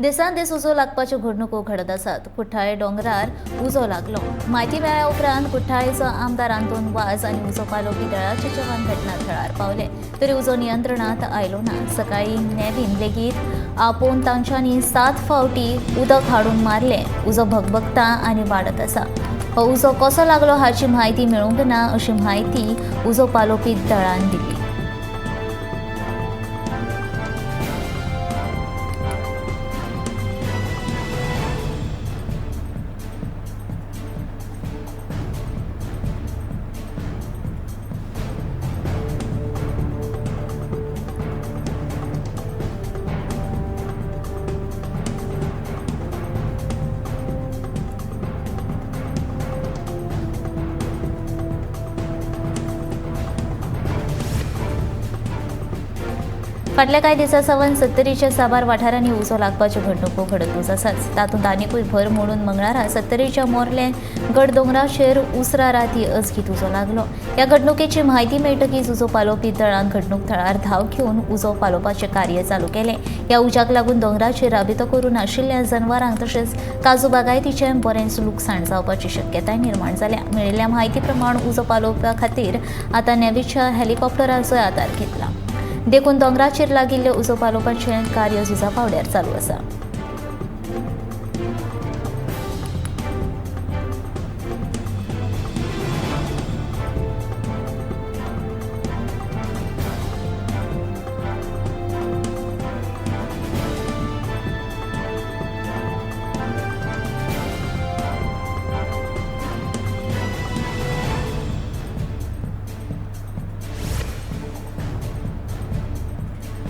दिसान दीस उजो लागपाच्यो घडणुको घडत आसात. कुठ्ठाळे दोंगरार उजो लागलो. म्हायती मेळ्ळ्या उपरांत कुठ्ठाळेचो आमदार आंतोन वाज आनी उजो पालोवपी दळाचे जवान घटनास्थळार पावले. तरी उजो नियंत्रणांत आयलो ना. सकाळी नेवीन लेगीत आपोवन तांच्यांनी 7 फावटी उदक हाडून मारले. उजो भगभगता आनी वाडत आसा. हो उजो कसो लागलो हाची म्हायती मेळूंक ना अशी म्हायती उजो पालोवपी दळान दिली. फाटल्या कांय दिसां सावन सत्तरीच्या साबार वाठारांनी उजो लागपाच्यो घडणुको घडतूच आसात. तातूंत आनीकूय भर मोडून मंगळारा सत्तरीच्या मोर्ले गड दोंगराचेर उसरा राती अचकीत उजो लागलो. ह्या घडणुकेची म्हायती मेळटकीच उजो पालोवपी दळान घडणूक थळार धांव घेवन उजो पालोवपाचें कार्य चालू केलें. ह्या उज्याक लागून दोंगराचेर राबितो करून आशिल्ल्या जनावरांक तशेंच काजू बागायतीचें बरेंच लुकसाण जावपाची शक्यताय निर्माण जाल्या. मेळिल्ल्या म्हायती प्रमाण उजो पालोवपा खातीर आतां नेव्हीच्या हेलिकॉप्टराचोय आदार घेतला. देखून दोंगराचेर लागिल्ले उजो पालोवपाचें कार्य झुजा पावड्यार चालू आसा.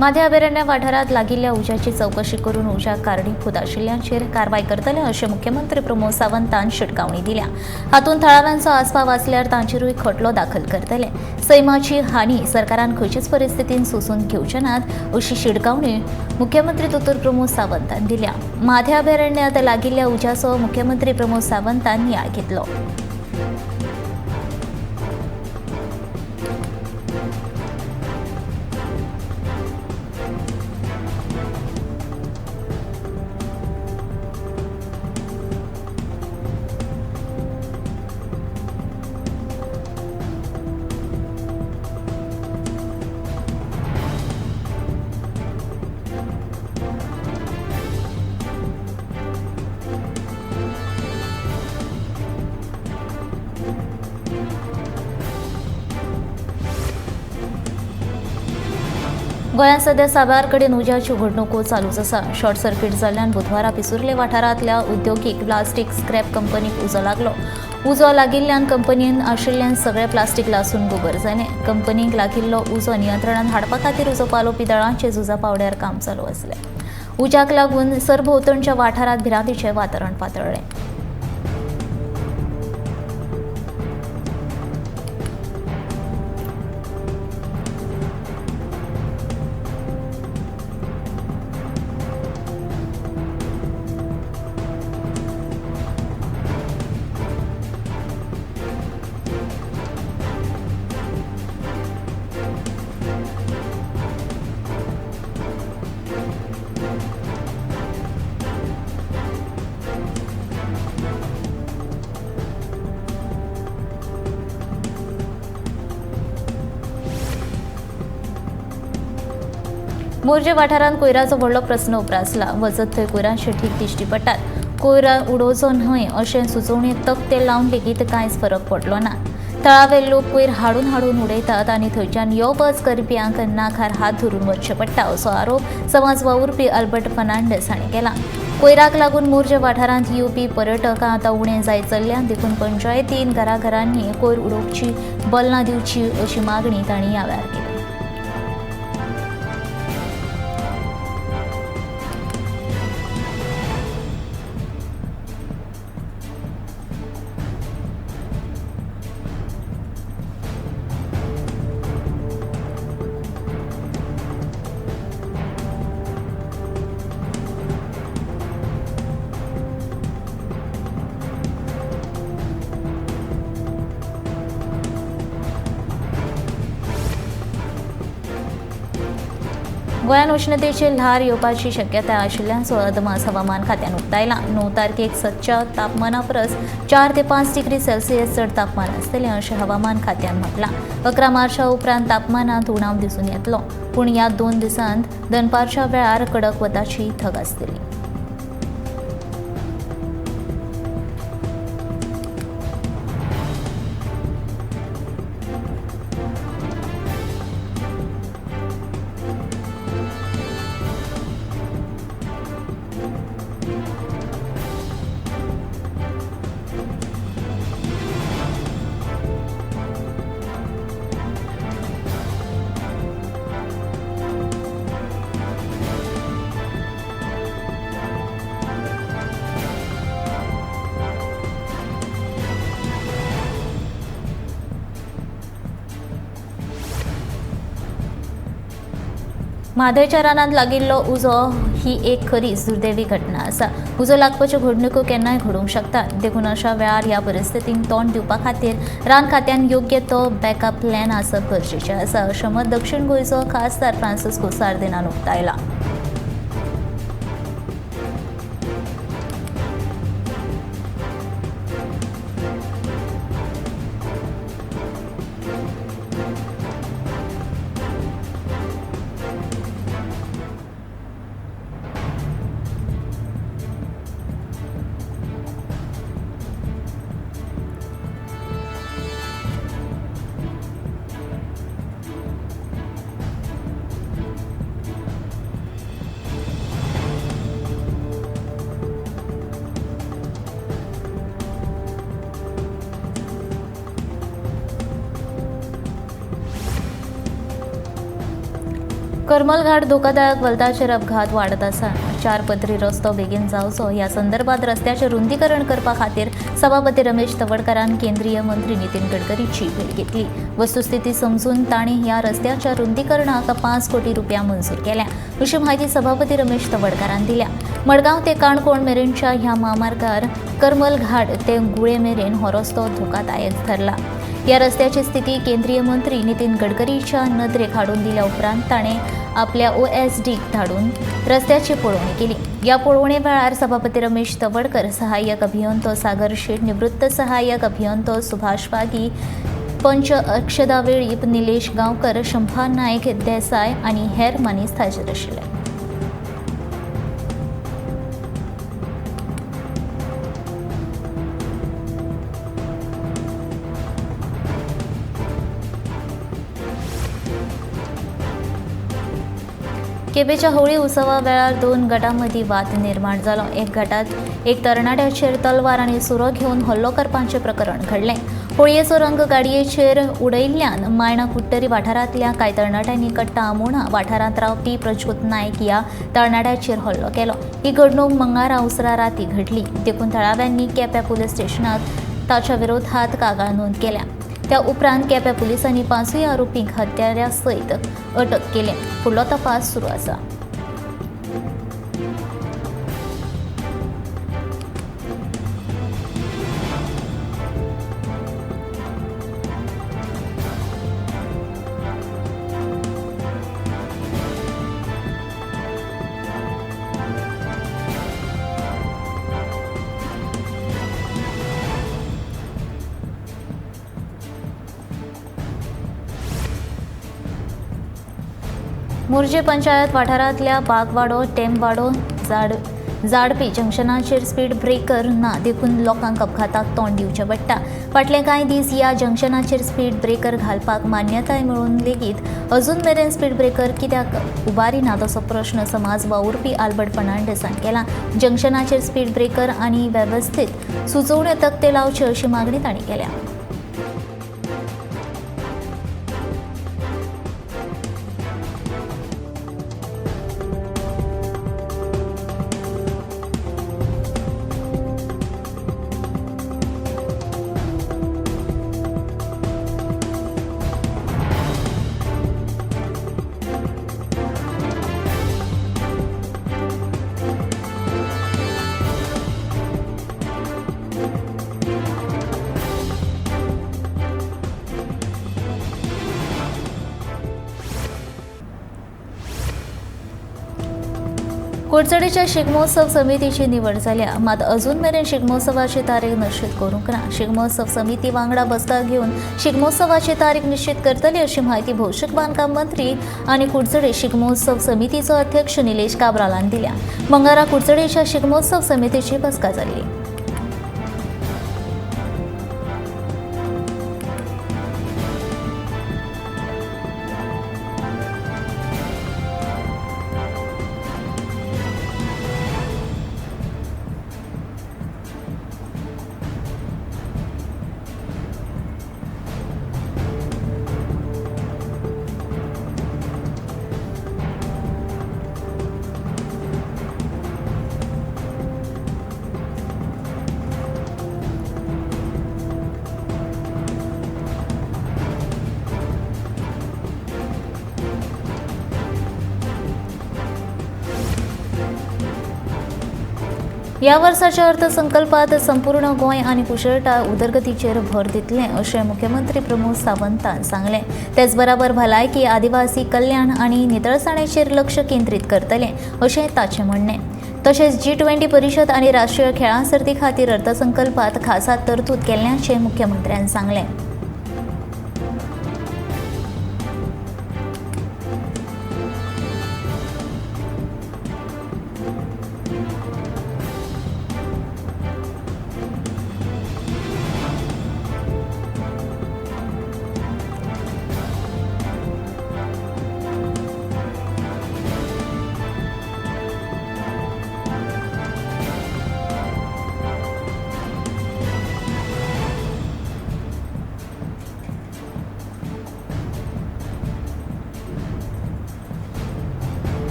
माध्या अभयारण्य वाठारांत लागिल्ल्या उज्याची चवकशी करून उज्याक कारणीभूत आशिल्ल्यांचेर कारवाय करतले अशें मुख्यमंत्री प्रमोद सावंतान शिटकावणी दिल्या. हातूंत थळाव्यांचो आस्पाव आसल्यार तांचेरूय खटलो दाखल करतले. सैमाची हानी सरकारान खंयचेच परिस्थितीन सोसून घेवचे नात अशी शिटकावणी मुख्यमंत्री दोतोर प्रमोद सावंतान दिल्या. माध्या अभयारण्यात लागिल्ल्या उज्याचो मुख्यमंत्री प्रमोद सावंतान नियाळ घेतलो. गोंयांत सध्या साबार कडेन उज्याच्यो घडणुको चालूच आसा. शॉर्ट सर्कीट जाल्ल्यान बुधवारा पिसुर्ले वाठारांतल्या उद्योगीक प्लास्टीक स्क्रॅप कंपनीक उजो लागलो. उजो लागिल्ल्यान कंपनीन आशिल्लें सगळें प्लास्टीक लासून गोबर जालें. कंपनीक लागिल्लो उजो नियंत्रणांत हाडपा खातीर उजो पालोवपी दळांचें झुजा पावड्यार काम चालू आसलें. उज्याक लागून सरभोंवतणच्या वाठारांत भिरांतीचें वातावरण पातळ्ळें. मोर्जे वाठारांत कोयराचो व्हडलो प्रस्न उप्रासला. वचत थंय कोयरांचे ठीक दिश्टी पडटात. कोयर उडोवचो न्हय अशें सुचोवणेक तकते लावन लेगीत कांयच फरक पडलो ना. थळावे लोक कोयर हाडून हाडून उडयतात आनी थंयच्यान यो वच करप्यांक नाकार हात धरून वचचें पडटा असो आरोप समाज वावुरपी अल्बर्ट फर्नांडीस हांणी केला. कोयराक लागून मोर्जे वाठारांत येवपी पर्यटक आतां उणें जायत चल्ल्यान देखून पंचायतीन घराघरांनी कोयर उडोवची बल्लां दिवची अशी मागणी तांणी ह्या वेळार केली. गोंयान उष्णतेची ल्हार येवपाची शक्यताय आशिल्ल्याचो अदमास हवामान खात्यान उक्तायला. 9 तारखेक सदच्या तापमाना परस 4 ते 5 डिग्री सेल्सियस चड तापमान आसतलें अशें हवामान खात्यान म्हटलां. 11 मार्चा उपरांत तापमानांत उणाव दिसून येतलो, पूण ह्या 2 दिसांत दनपारच्या वेळार कडक वताची थग आसतली. म्हादयच्या रानांत लागिल्लो उजो ही एक खरीच दुर्दैवी घटना आसा. उजो लागपाच्यो घडणुको केन्नाय घडूंक शकतात. देखून अशा वेळार ह्या परिस्थितीक तोंड दिवपा खातीर रान खात्यान योग्य तो बॅकअप प्लॅन आसप गरजेचें आसा अशें मत दक्षिण गोंयचो खासदार फ्रांसिस्को सार्दिनान उक्तायला. करमल घाट धोकादायक वलताचेर अपघात वाडत आसा. 4 पदरी रस्तो बेगीन जावचो ह्या संदर्भात रस्त्याचें रुंदीकरण करपा खातीर सभापती रमेश तवडकरान केंद्रीय मंत्री नितीन गडकरीची भेट घेतली. वस्तुस्थिती समजून तांणी ह्या रस्त्याच्या रुंदीकरणाक 5 कोटी रुपया मंजूर केल्या अशी माहिती सभापती रमेश तवडकरान दिल्या. मडगांव ते काणकोण मेरेनच्या ह्या महामार्गार करमल घाट ते गुळे मेरेन हो रस्तो धोकादायक ठरला. या रस्त्याची स्थिती केंद्रीय मंत्री नितीन गडकरीच्या नदरेक हाडून दिल्या उपरांत ताणें आपल्या OSDक धाडून रस्त्याची पळोवणी केली. या पळोवणे वेळार सभापती रमेश तवडकर, सहाय्यक अभियंतो सागर शेट, निवृत्त सहाय्यक अभियंतो सुभाष पागी, पंच अक्षदा वेळीप, निलेश गांवकर, शंभा नायक देसाय आनी हेर मनीस हाजीर आशिल्ले. केपेच्या होळी उत्सवा वेळार 2 गटांमदीं वाद निर्माण जालो. एक गटात एक तरणाट्याचेर तलवार आनी सुरो घेवन हल्लो करपाचें प्रकरण घडलें. होळयेचो रंग गाडयेचेर उडयिल्ल्यान मायणा कुट्टरी वाठारांतल्या कांय तरणाट्यांनी कट्टा आमोणा वाठारांत रावपी प्रज्योत नायक ह्या तरणाट्याचेर हल्लो केलो. ही घडणूक मंगळारा उसरा रातीं घडली. देखून थळाव्यांनी केप्यां पुलीस स्टेशनाक ताच्या विरोधांत कागाळ नोंद केल्या. त्या उपरांत केप्यां पुलिसांनी 5 आरोपींक हत्याऱ्या सयत अटक केली. फुडलो तपास सुरू आसा. मुर्जे पंचायत वाठारांतल्या बागवाडो, टेमवाडो, जाडपी जंक्शनाचेर स्पीड ब्रेकर ना देखून लोकांक अपघाताक तोंड दिवचें पडटा. फाटले कांय दीस ह्या जंक्शनाचेर स्पीड ब्रेकर घालपाक मान्यताय मेळून लेगीत अजून मेरेन स्पीड ब्रेकर कित्याक उबारिना तसो प्रश्न समाज वावुरपी आल्बर्ट फर्नांडीसान केला. जंक्शनाचेर स्पीड ब्रेकर आनी वेवस्थीत सुचोवण्यो तक्ते लावचे अशी मागणी तांणी केल्या. कुडचडेंच्या शिगमोत्सव समितीची निवड जाल्या, मात अजून मेरेन शिगमोत्सवाची तारीख निश्चित करूंक ना. शिगमोत्सव समिती वांगडा बसका घेवन शिगमोत्सवाची तारीख निश्चित करतली अशी माहिती भौशीक बांदकाम मंत्री आनी कुडचडे शिगमोत्सव समितीचो अध्यक्ष निलेश काब्रालान दिल्या. मंगळारा कुडचडेंच्या शिगमोत्सव समितीची बसका जाल्ली. ह्या वर्साच्या अर्थसंकल्पात संपूर्ण गोंय आनी कुशळटाय उदरगतीचेर भर दितले अशें मुख्यमंत्री प्रमोद सावंतान सांगलें. तेच बराबर भलायकी, आदिवासी कल्याण आनी नितळसाणेचेर लक्ष केंद्रीत करतले अशें ताचें म्हणणें. तशेंच G20 परिशद आनी राष्ट्रीय खेळां सर्ती खातीर अर्थसंकल्पात खासा तरतूद केल्ल्याचें मुख्यमंत्र्यान सांगलें.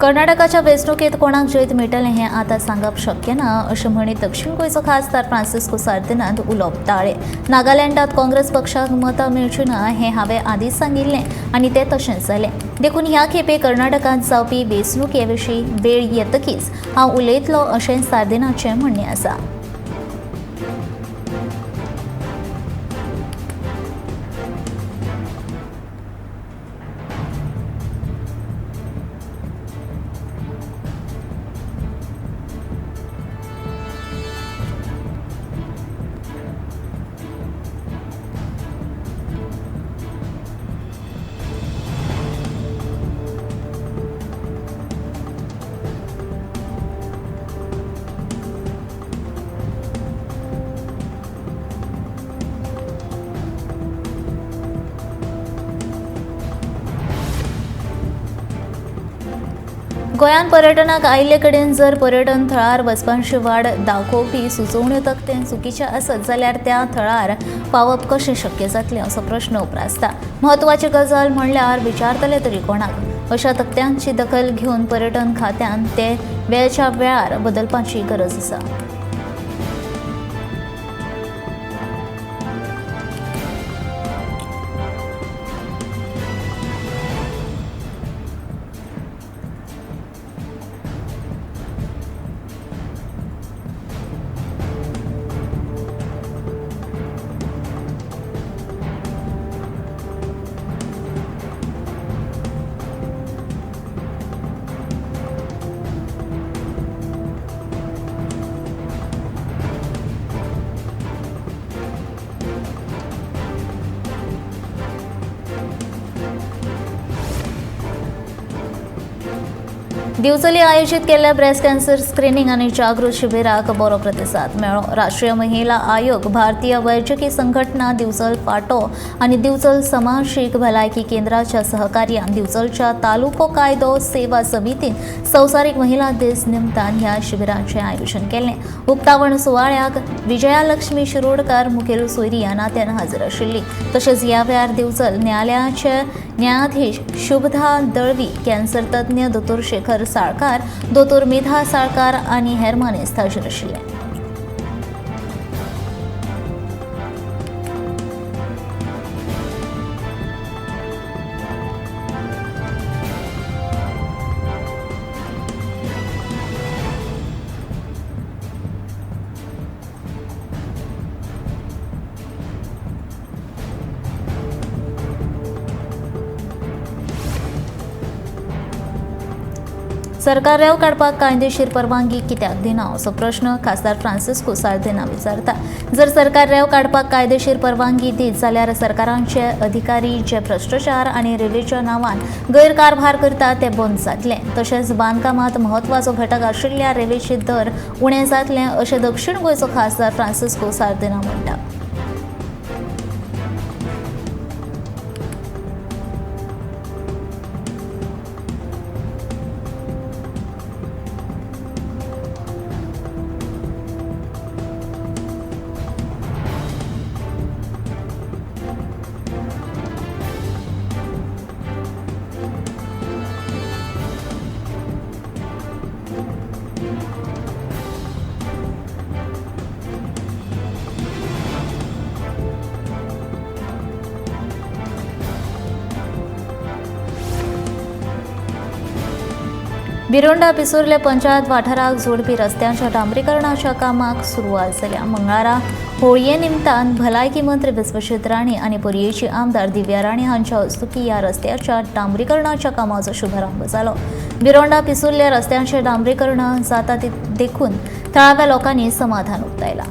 कर्नाटकाच्या वेंचणुकेत कोणाक जैत मेळटलें हें आतां सांगप शक्य ना अशें म्हणीत दक्षिण गोंयचो खासदार फ्रांसिस्को सार्दिनान उलोवप ताळें. नागालँडात काँग्रेस पक्षाक मतां मेळचीं ना हें हांवें आदींच सांगिल्लें आनी तें तशेंच जालें. देखून ह्या खेपे कर्नाटकांत जावपी वेंचणुके विशीं वेळ येतकीच हांव उलयतलों अशें सार्दिनाचें म्हणणें आसा. गोंयांत पर्यटनाक आयिल्ले कडेन जर पर्यटन थळार वचपाची वाड दाखोवपी सुचोवण्यो तकटेन चुकीचे आसत जाल्यार त्या थळार पावप कशें शक्य जातलें असो प्रश्न उप्रासता. म्हत्वाची गजाल म्हणल्यार विचारतले तरी कोणाक. अशा तकट्यांची दखल घेवन पर्यटन खात्यान ते वेळच्या वेळार बदलपाची गरज आसा. दिवचली आयोजित केल्ल्या ब्रेस्ट कॅन्सर स्क्रीनिंग आनी जागृत शिबिराक बरो प्रतिसाद मेळ्ळो. राष्ट्रीय महिला आयोग, भारतीय वैजकी संघटना, दिवचल फांटो आनी दिवचल समाजीक भलायकी केंद्राच्या सहकार्यान दिवचलच्या तालुको कायदो सेवा समितीन संवसारीक महिला दीस निमतान ह्या शिबिराचें आयोजन केलें. उक्तावण सुवाळ्याक विजयालक्ष्मी शिरोडकार मुखेल सोयरी ह्या नात्यान हाजीर आशिल्ली. तशेंच ह्या वेळार दिवचल न्यायालयाचे न्यायाधीश शुभदा दळवी, कॅन्सर तज्ञ दोतोर शेखर साळकार, दोतोर मेधा साळकार आनी हेर मानेस्त हाजीर आशिल्ले. सरकार रेंव काडपाक कायदेशीर परवानगी कित्याक दिना असो प्रश्न खासदार फ्रांसिस्को साल्दिना विचारता। जर सरकार रेंव काडपाक कायदेशीर परवानगी दीत जाल्यार सरकारांचे अधिकारी जे भ्रष्टाचार आनी रेल्वेच्या नांवान गैरकारभार करतात ते बंद जातले। तशेंच बांदकामांत म्हत्वाचो घटक आशिल्ल्या रेल्वेचे दर उणे जातले अशें दक्षिण गोंयचो खासदार फ्रांसिस्को साल्दिना म्हणटा। बिरोंडा पिसुर्ले पंचायत वाठाराक जोडपी रस्त्यांच्या डांबरीकरणाच्या कामाक सुरवात जाल्या। मंगळारा होळये निमतान भलायकी मंत्री विश्वजीत राणे आनी पर्येची आमदार दिव्या राणे हांच्या हस्तुकी ह्या रस्त्याच्या डांबरीकरणाच्या कामाचो शुभारंभ जालो। बिरोंडा पिसुर्ले रस्त्यांचे डांबरीकरण जाता देखून थळाव्या लोकांनी समाधान उक्तायला।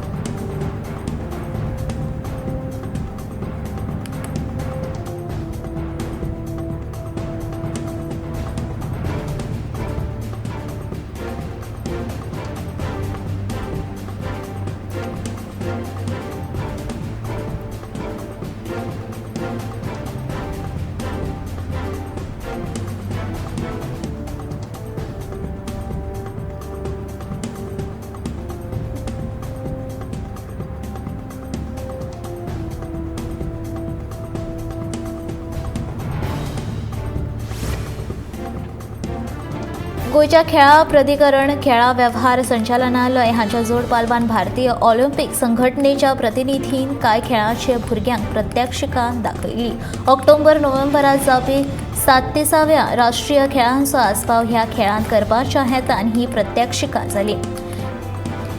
गोयच्या खेळा प्राधिकरण, खेळा वेव्हार संचालनालय हांच्या जोड पालवान भारतीय ऑलिंपिक संघटनेच्या प्रतिनिधीन कांय खेळांचे भुरग्यांक प्रत्यक्षिकां दाखयली। ऑक्टोबर-नोव्हेंबरांत जावपी 37व्या राष्ट्रीय खेळांचो आस्पाव ह्या खेळांत करपाच्या हेतान ही प्रत्यक्षिकां जाली।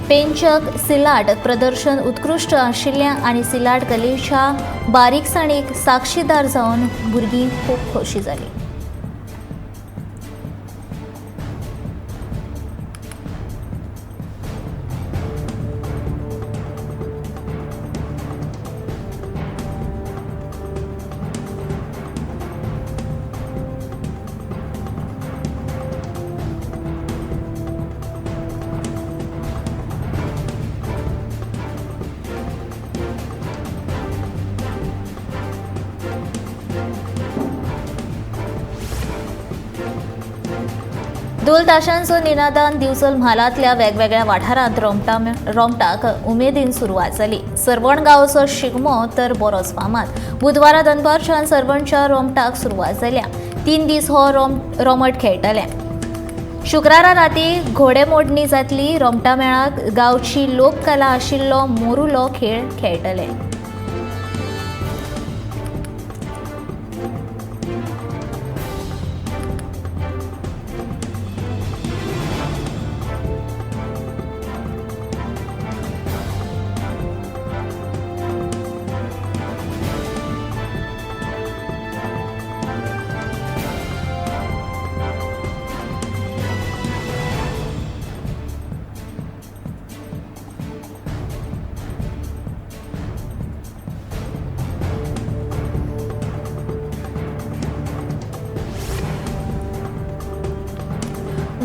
पेंचक सिलाट प्रदर्शन उत्कृश्ट आशिल्लें आनी सिलाट कलेच्या बारीकसाणीक साक्षीदार जावन भुरगीं खूब खोशी जालीं। ढोल ताशांचो निनादान दिवचल म्हालांतल्या वेगवेगळ्या वाठारांत रोमटाक उमेदीन सुरवात जाली। सरवण गांवचो शिगमो तर बरोच फामाद। बुधवारा दनपारच्यान सरवणच्या रोमटाक सुरवात जाल्या। 3 दीस हो रोमट खेळटले। शुक्रारा राती घोडेमोडणी जातली। रोमटा मेळाक गांवची लोककला आशिल्लो मोरूलो खेळ खेळटले।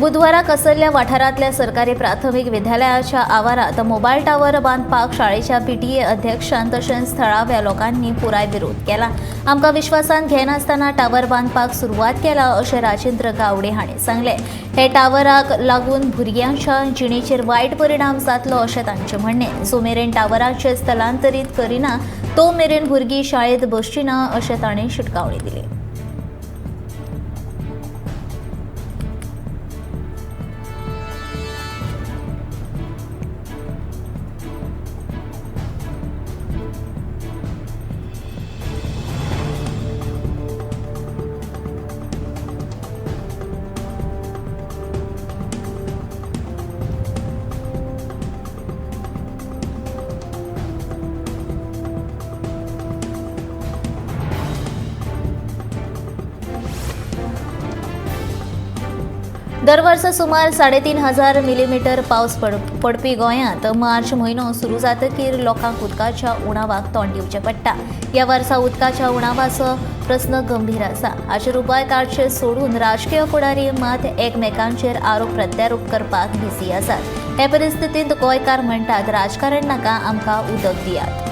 बुधवारा कसरल्या वाठारांतल्या सरकारी प्राथमीक विद्यालयाच्या आवारात मोबायल टावर बांदपाक शाळेच्या पीटीए अध्यक्षान तशेंच थळाव्या लोकांनी पुराय विरोध केला। आमकां विश्वासान घेनासतना टावर बांदपाक सुरवात केला अशें राजेंद्र गावडे हांणी सांगलें। हे टावराक लागून भुरग्यांच्या जिणेचेर वायट परिणाम जातलो अशें तांचें म्हणणें। जो मेरेन टावराचें स्थलांतरीत करिना तो मेरेन भुरगीं शाळेंत बसचीं ना अशें तांणी शिटकावणी दिली। दरवर्सा सुमार 3,500 मिलीमीटर पावस पडपी गोंयांत मार्च म्हयनो सुरू जातकीर लोकांक उदकाच्या उणावाक तोंड दिवचें पडटा. ह्या वर्सा उदकाच्या उणावाचो प्रस्न गंभीर आसा. हाचेर उपाय काडचे सोडून राजकीय फुडारी मात एकमेकांचेर आरोप प्रत्यारोप करपाक बिजी आसात. हे परिस्थितींत गोंयकार म्हणटात, राजकारण नाका, आमकां उदक दियात.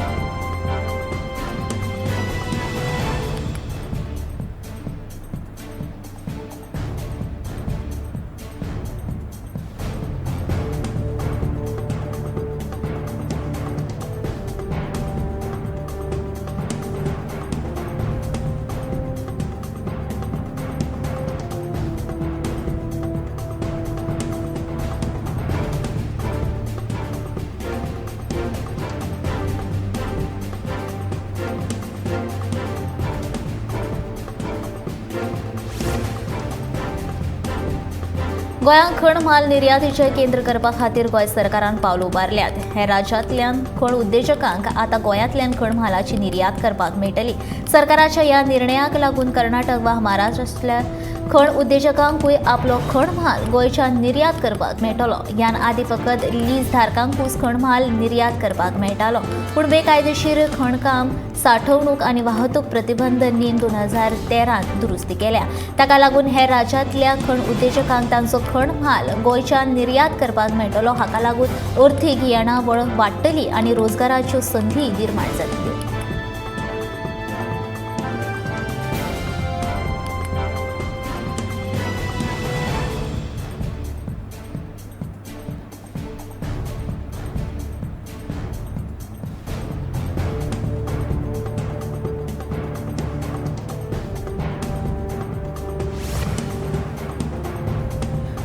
गोंयांत खण म्हाल निर्यातीचें केंद्र करपा खातीर गोंय सरकारान पावल उबारल्यात. हे राज्यांतल्यान खण उद्देजकांक आतां गोंयांतल्यान खण म्हालाची निर्यात करपाक मेळटली. सरकाराच्या ह्या निर्णयाक लागून कर्नाटक वा महाराष्ट्रांतल्या खण उद्देजकांकूय आपलो खण म्हाल गोंयच्यान निर्यात करपाक मेळटलो. ह्यान आदीं फकत लीज धारकांकूच खण म्हाल निर्यात करपाक मेळटालो. पूण बेकायदेशीर खणकाम, साठवणूक आनी वाहतूक प्रतिबंध नेम 2013 दुरुस्ती केल्या. ताका लागून हेर राज्यांतल्या खण उद्देजकांक तांचो खण म्हाल गोंयच्यान निर्यात करपाक मेळटलो. हाका लागून अर्थीक येणावळ वाडटली आनी रोजगाराच्यो संधी निर्माण जातल्यो.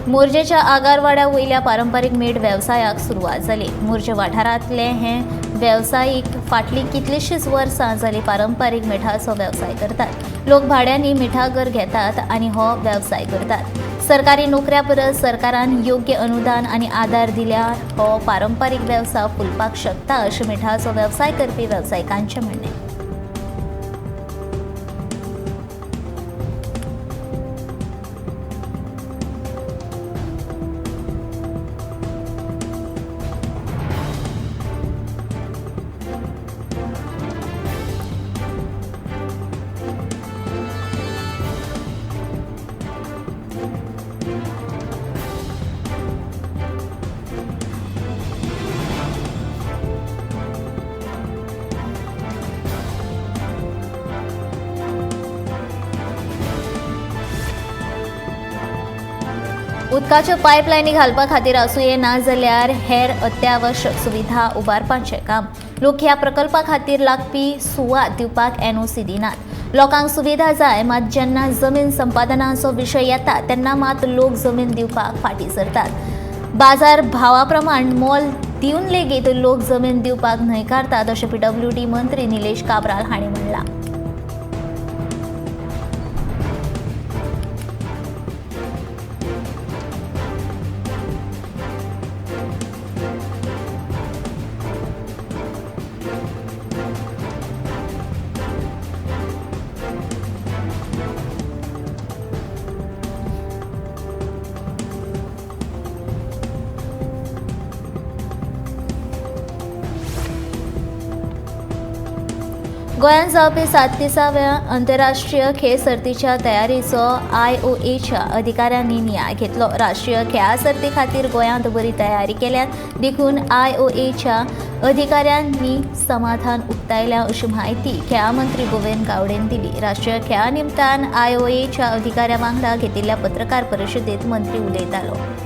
मोरजेच्या आगारवाड्या वयल्या पारंपारीक मीठ वेवसायाक सुरवात जाली. मोरजे वाठारांतले हे वेवसायीक फाटलीं कितलींशींच वर्सां जालीं पारंपारीक मिठाचो वेवसाय करतात. लोक भाड्यांनी मिठागर घेतात आनी हो वेवसाय करतात. सरकारी नोकऱ्या परस सरकारान योग्य अनुदान आनी आदार दिल्यार हो पारंपारीक वेवसाय फुलपाक शकता, अशें मिठाचो वेवसाय करपी वेवसायिकांचें म्हणणें. उदकाच्यो पायपलायनी घालपा खातीर आसूंये ना जाल्यार हेर अत्यावश्यक सुविधा उबारपाचें काम. लोक ह्या प्रकल्पा खातीर लागपी सुवात दिवपाक NOC दिनात. लोकांक सुविधा जाय, मात जेन्ना जमीन संपादनाचो विशय येता तेन्ना मात लोक जमीन दिवपाक फाटीं सरतात. बाजार भावा प्रमाण मोल दिवन लेगीत लोक जमीन दिवपाक न्हयकारतात, अशें PWD मंत्री निलेश काब्राल हांणी म्हणलां. गोंयांत जावपी 37व्या आंतरराष्ट्रीय खेळ सर्तीच्या तयारीचो IOAच्या अधिकाऱ्यांनी नियाळ घेतलो. राष्ट्रीय खेळा सर्ती खातीर गोंयांत बरी तयारी केल्यान देखून IOAच्या अधिकाऱ्यांनी समाधान उक्तायल्या, अशी माहिती खेळा मंत्री गोविंद गावडेन दिली. राष्ट्रीय खेळा निमतान IOAच्या अधिकाऱ्यां वांगडा घेतिल्ल्या पत्रकार परिशदेंत मंत्री उलयतालो.